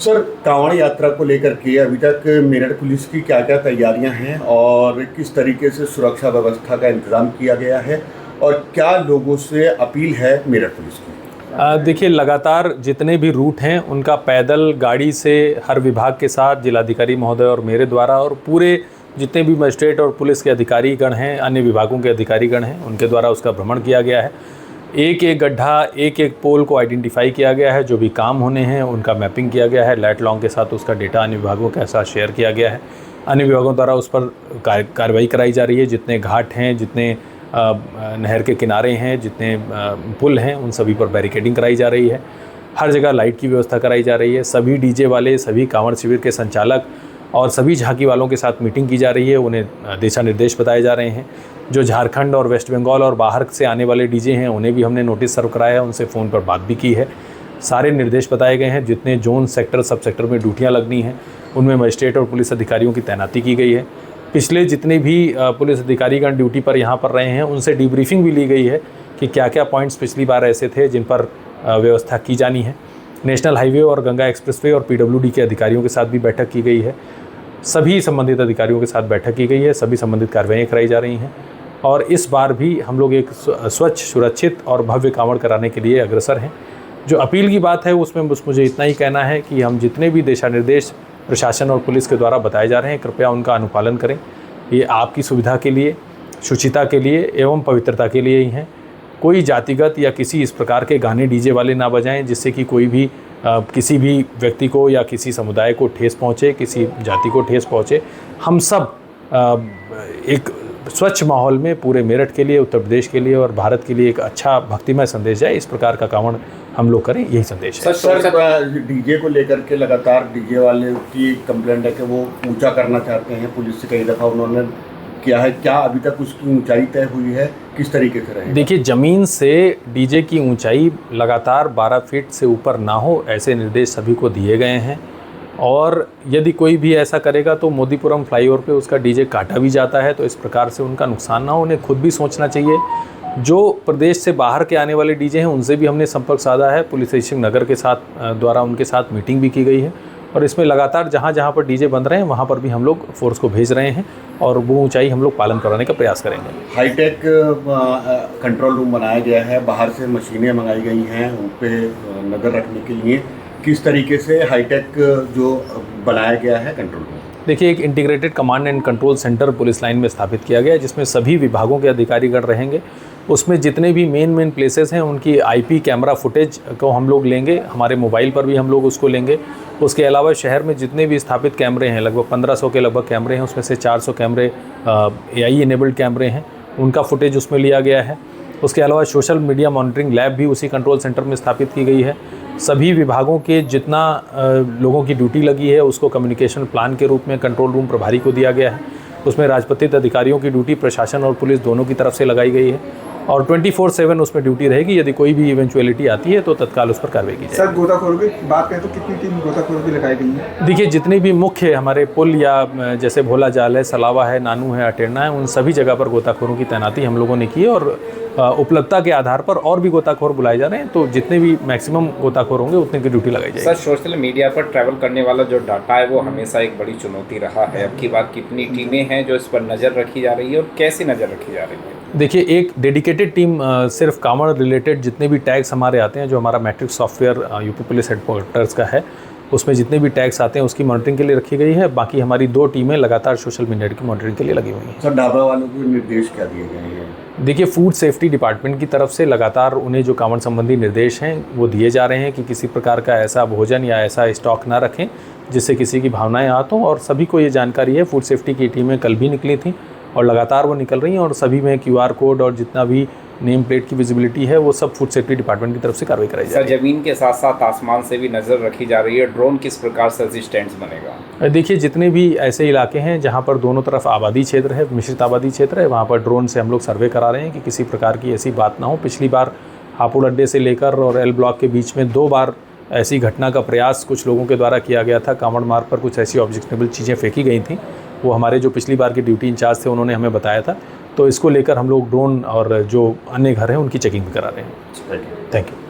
Sir, Kanwar यात्रा को लेकर के अभी तक मेरठ पुलिस की क्या क्या तैयारियां हैं और किस तरीके से सुरक्षा व्यवस्था का इंतजाम किया गया है और क्या लोगों से अपील है मेरठ पुलिस की? देखिए, लगातार जितने भी रूट हैं उनका पैदल गाड़ी से हर विभाग के साथ जिलाधिकारी महोदय और मेरे द्वारा और पूरे जितने भी मजिस्ट्रेट और पुलिस के अधिकारीगण हैं, अन्य विभागों के अधिकारीगण हैं, उनके द्वारा उसका भ्रमण किया गया है। एक एक गड्ढा, एक एक पोल को आइडेंटिफाई किया गया है। जो भी काम होने हैं उनका मैपिंग किया गया है। लाइट लॉन्ग के साथ उसका डेटा अन्य विभागों के साथ शेयर किया गया है। अन्य विभागों द्वारा उस पर कार्रवाई कराई जा रही है। जितने घाट हैं, जितने नहर के किनारे हैं, जितने पुल हैं, उन सभी पर बैरिकेडिंग कराई जा रही है। हर जगह लाइट की व्यवस्था कराई जा रही है। सभी डीजे वाले, सभी कांवड़ शिविर के संचालक और सभी झांकी वालों के साथ मीटिंग की जा रही है। उन्हें दिशा निर्देश बताए जा रहे हैं। जो झारखंड और वेस्ट बंगाल और बाहर से आने वाले डीजे हैं उन्हें भी हमने नोटिस सर्व कराया है, उनसे फ़ोन पर बात भी की है। सारे निर्देश बताए गए हैं। जितने जोन, सेक्टर, सब सेक्टर में ड्यूटियाँ लगनी हैं उनमें मजिस्ट्रेट और पुलिस अधिकारियों की तैनाती की गई है। पिछले जितने भी पुलिस अधिकारीगण ड्यूटी पर यहाँ पर रहे हैं उनसे डीब्रीफिंग भी ली गई है कि क्या क्या पॉइंट्स पिछली बार ऐसे थे जिन पर व्यवस्था की जानी है। नेशनल हाईवे और गंगा एक्सप्रेसवे और PWD के अधिकारियों के साथ भी बैठक की गई है। सभी संबंधित अधिकारियों के साथ बैठक की गई है। सभी संबंधित कार्रवाइयाँ कराई जा रही हैं और इस बार भी हम लोग एक स्वच्छ, सुरक्षित और भव्य कांवड़ कराने के लिए अग्रसर हैं। जो अपील की बात है उसमें बस मुझे इतना ही कहना है कि हम जितने भी दिशा निर्देश प्रशासन और पुलिस के द्वारा बताए जा रहे हैं कृपया उनका अनुपालन करें। ये आपकी सुविधा के लिए, शुचिता के लिए एवं पवित्रता के लिए ही हैं। कोई जातिगत या किसी इस प्रकार के गाने डीजे वाले ना बजाएं जिससे कि कोई भी किसी भी व्यक्ति को या किसी समुदाय को ठेस पहुँचे, किसी जाति को ठेस पहुँचे। हम सब एक स्वच्छ माहौल में पूरे मेरठ के लिए, उत्तर प्रदेश के लिए और भारत के लिए एक अच्छा भक्तिमय संदेश जाए, इस प्रकार का कांवड़ हम लोग करें, यही संदेश है। सर, डीजे को लेकर के लगातार डीजे वाले की कंप्लेंट है कि वो ऊंचा करना चाहते हैं। पुलिस से कई दफ़ा उन्होंने किया है, क्या अभी तक उसकी ऊंचाई तय हुई है? किस तरीके से रहेगा? देखिए, ज़मीन से डीजे की ऊंचाई लगातार 12 फीट से ऊपर ना हो, ऐसे निर्देश सभी को दिए गए हैं। और यदि कोई भी ऐसा करेगा तो मोदीपुरम फ्लाईओवर पे उसका डीजे काटा भी जाता है, तो इस प्रकार से उनका नुकसान ना हो। उन्हें खुद भी सोचना चाहिए। जो प्रदेश से बाहर के आने वाले डीजे हैं उनसे भी हमने संपर्क साधा है। पुलिस स्टेशन नगर के साथ द्वारा उनके साथ मीटिंग भी की गई है और इसमें लगातार जहाँ जहाँ पर डीजे बन रहे हैं वहाँ पर भी हम लोग फोर्स को भेज रहे हैं और वो ऊंचाई हम लोग पालन कराने का प्रयास करेंगे। हाईटेक कंट्रोल रूम बनाया गया है, बाहर से मशीनें मंगाई गई हैं उन पर नज़र रखने के लिए। किस तरीके से हाईटेक जो बनाया गया है कंट्रोल रूम? देखिए, एक integrated command and control centre police line में स्थापित किया गया है जिसमें सभी विभागों के अधिकारीगण रहेंगे। उसमें जितने भी मेन प्लेसेस हैं उनकी IP कैमरा फुटेज को हम लोग लेंगे, हमारे मोबाइल पर भी हम लोग उसको लेंगे। उसके अलावा शहर में जितने भी स्थापित कैमरे हैं, लगभग 1500 के लगभग कैमरे हैं, उसमें से 400 कैमरे AI इनेबल्ड कैमरे हैं, उनका फुटेज उसमें लिया गया है। उसके अलावा सोशल मीडिया मॉनिटरिंग लैब भी उसी कंट्रोल सेंटर में स्थापित की गई है। सभी विभागों के जितना लोगों की ड्यूटी लगी है उसको कम्युनिकेशन प्लान के रूप में कंट्रोल रूम प्रभारी को दिया गया है। उसमें राजपत्रित अधिकारियों की ड्यूटी प्रशासन और पुलिस दोनों की तरफ से लगाई गई है और 24/7 उसमें ड्यूटी रहेगी। यदि कोई भी इवेंचुअलिटी आती है तो तत्काल उस पर कार्रवाई की जाएगी। सर, गोताखोरों की बात करें तो कितनी टीम गोताखोरों की लगाई गई है? देखिए, जितने भी मुख्य हमारे पुल या जैसे भोला जाल है, सलावा है, नानू है, अटेरना है, उन सभी जगह पर गोताखोरों की तैनाती हम लोगों ने की है और उपलब्धता के आधार पर और भी गोताखोर बुलाए जा रहे हैं। तो जितने भी मैक्सिमम गोताखोर होंगे उतने की ड्यूटी लगाई जाएगी। सर, सोशल मीडिया पर ट्रैवल करने वाला जो डाटा है वो हमेशा एक बड़ी चुनौती रहा है। अब की बात कितनी टीमें हैं जो इस पर नज़र रखी जा रही है और कैसी नज़र रखी जा रही है? देखिए, एक डेडिकेटेड टीम सिर्फ कांवड़ रिलेटेड जितने भी टैग्स हमारे आते हैं, जो हमारा matrix software UP police headquarters का है, उसमें जितने भी टैग्स आते हैं उसकी मॉनिटरिंग के लिए रखी गई है। बाकी हमारी 2 टीमें लगातार सोशल मीडिया की मॉनिटरिंग के लिए लगी हुई हैं। सर, ढाबा वालों को निर्देश क्या दिए गए हैं? देखिए, फूड सेफ्टी डिपार्टमेंट की तरफ से लगातार उन्हें जो कांवड़ संबंधी निर्देश हैं वो दिए जा रहे हैं कि किसी प्रकार का ऐसा भोजन या ऐसा स्टॉक ना रखें जिससे किसी की भावनाएं आहत हों। और सभी को ये जानकारी है। फूड सेफ्टी की टीमें कल भी निकली थी और लगातार वो निकल रही हैं और सभी में QR कोड और जितना भी नेम प्लेट की विजिबिलिटी है वो सब फूड सेफ्टी डिपार्टमेंट की तरफ से कार्रवाई कराई जा रही है। ज़मीन के साथ साथ आसमान से भी नज़र रखी जा रही है। ड्रोन किस प्रकार से असिस्टेंट्स बनेगा? देखिए, जितने भी ऐसे इलाके हैं जहाँ पर दोनों तरफ आबादी क्षेत्र है, मिश्रित आबादी क्षेत्र है, वहाँ पर ड्रोन से हम लोग सर्वे करा रहे हैं कि किसी प्रकार की ऐसी बात ना हो। पिछली बार हापुड़ अड्डे से लेकर और L ब्लॉक के बीच में 2 बार ऐसी घटना का प्रयास कुछ लोगों के द्वारा किया गया था। कांवड़ मार्ग पर कुछ ऐसी ऑब्जेक्शनेबल चीज़ें फेंकी गई थी। वो हमारे जो पिछली बार के ड्यूटी इंचार्ज थे उन्होंने हमें बताया था। तो इसको लेकर हम लोग ड्रोन और जो अन्य घर हैं उनकी चेकिंग भी करा रहे हैं। Thank you. Thank you.